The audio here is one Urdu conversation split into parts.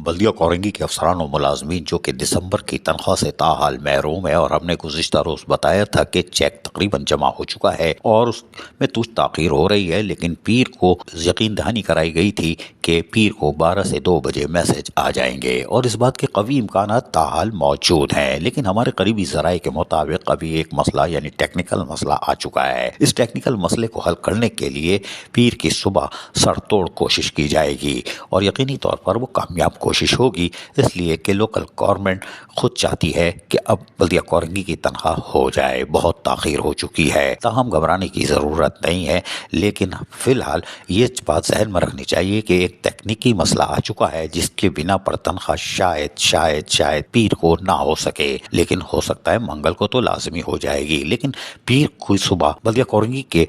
بلدیہ کورنگی کے افسران و ملازمین جو کہ دسمبر کی تنخواہ سے تاحال محروم ہے، اور ہم نے گزشتہ روز بتایا تھا کہ چیک تقریباً جمع ہو چکا ہے اور اس میں کچھ تاخیر ہو رہی ہے، لیکن پیر کو یقین دہانی کرائی گئی تھی کہ پیر کو 12 سے 2 بجے میسج آ جائیں گے، اور اس بات کے قوی امکانات تاحال موجود ہیں۔ لیکن ہمارے قریبی ذرائع کے مطابق ابھی ایک مسئلہ یعنی ٹیکنیکل مسئلہ آ چکا ہے۔ اس ٹیکنیکل مسئلے کو حل کرنے کے لیے پیر کی صبح سر توڑ کوشش کی جائے گی، اور یقینی طور پر وہ کامیاب کوشش ہوگی، اس لیے کہ لوکل گورنمنٹ خود چاہتی ہے کہ اب بلدیہ کورنگی کی تنخواہ ہو جائے۔ بہت تاخیر ہو چکی ہے، تاہم گھبرانے کی ضرورت نہیں ہے، لیکن فی الحال یہ بات ذہن میں رکھنی چاہیے کہ ایک تکنیکی مسئلہ آ چکا ہے جس کے بنا پر تنخواہ شاید پیر کو نہ ہو سکے، لیکن ہو سکتا ہے منگل کو تو لازمی ہو جائے گی۔ لیکن پیر کو صبح بلدیہ کورنگی کے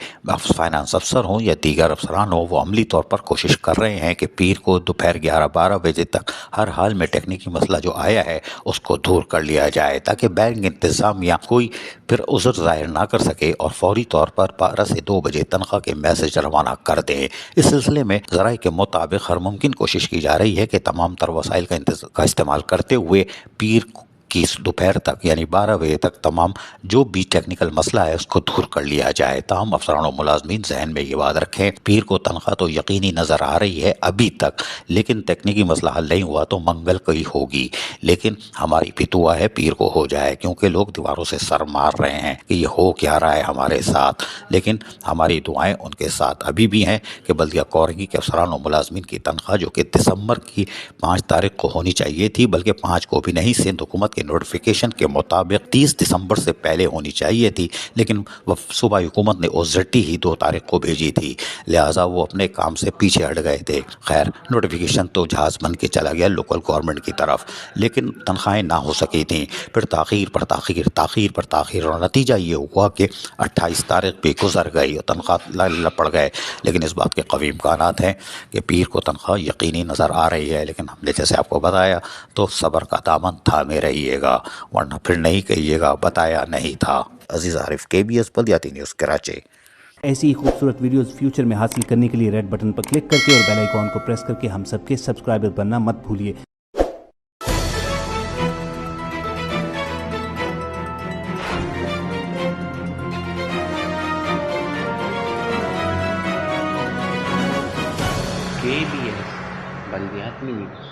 فائنانس افسر ہوں یا دیگر افسران ہوں، وہ عملی طور پر کوشش کر رہے ہیں کہ پیر کو دوپہر 11-12 بجے تک ہر حال میں ٹیکنیکی مسئلہ جو آیا ہے اس کو دور کر لیا جائے، تاکہ بینک انتظامیہ کوئی پھر عذر ظاہر نہ کر سکے اور فوری طور پر 12 سے 2 بجے تنخواہ کے میسج روانہ کر دیں۔ اس سلسلے میں ذرائع کے مطابق ہر ممکن کوشش کی جا رہی ہے کہ تمام تر وسائل کا استعمال کرتے ہوئے پیر کی دوپہر تک یعنی 12 بجے تک تمام جو بھی ٹیکنیکل مسئلہ ہے اس کو دور کر لیا جائے۔ تاہم افسران و ملازمین ذہن میں یہ بات رکھیں، پیر کو تنخواہ تو یقینی نظر آ رہی ہے ابھی تک، لیکن تکنیکی مسئلہ حل نہیں ہوا تو منگل کو ہی ہوگی، لیکن ہماری بھی دعا ہے پیر کو ہو جائے، کیونکہ لوگ دیواروں سے سر مار رہے ہیں کہ یہ ہو کیا رہا ہے ہمارے ساتھ، لیکن ہماری دعائیں ان کے ساتھ ابھی بھی ہیں کہ بلدیہ کورنگی کے افسران و ملازمین کی تنخواہ جو کہ دسمبر کی 5 تاریخ کو ہونی چاہیے تھی، بلکہ 5 کو بھی نہیں، سندھ حکومت کے نوٹیفیکیشن کے مطابق 30 دسمبر سے پہلے ہونی چاہیے تھی، لیکن وہ صوبائی حکومت نے اوزرٹی ہی 2 تاریخ کو بھیجی تھی، لہٰذا وہ اپنے کام سے پیچھے ہٹ گئے تھے۔ خیر، نوٹیفیکیشن تو جہاز بن کے چلا گیا لوکل گورنمنٹ کی طرف، لیکن تنخواہیں نہ ہو سکی تھیں، پھر تاخیر پر تاخیر، اور نتیجہ یہ ہوا کہ 28 تاریخ بھی گزر گئی اور تنخواہ پڑ گئے۔ لیکن اس بات کے قوی امکانات ہیں کہ پیر کو تنخواہ یقینی نظر آ رہی ہے، لیکن ہم نے جیسے آپ کو بتایا تو صبر کا دامن تھامے رہیے گا، ورنہ پھر نہیں کہیے گا بتایا نہیں تھا۔ عزیز عارف، KBS بلدیاتی نیوز کراچی۔ ایسی ہی خوبصورت ویڈیوز فیوچر میں حاصل کرنے کے لیے ریڈ بٹن پر کلک کر کے اور بیل آئیکن کو پریس کر کے ہم سب کے سبسکرائبر بننا مت بھولیے۔ KBS بلدیاتی نیوز۔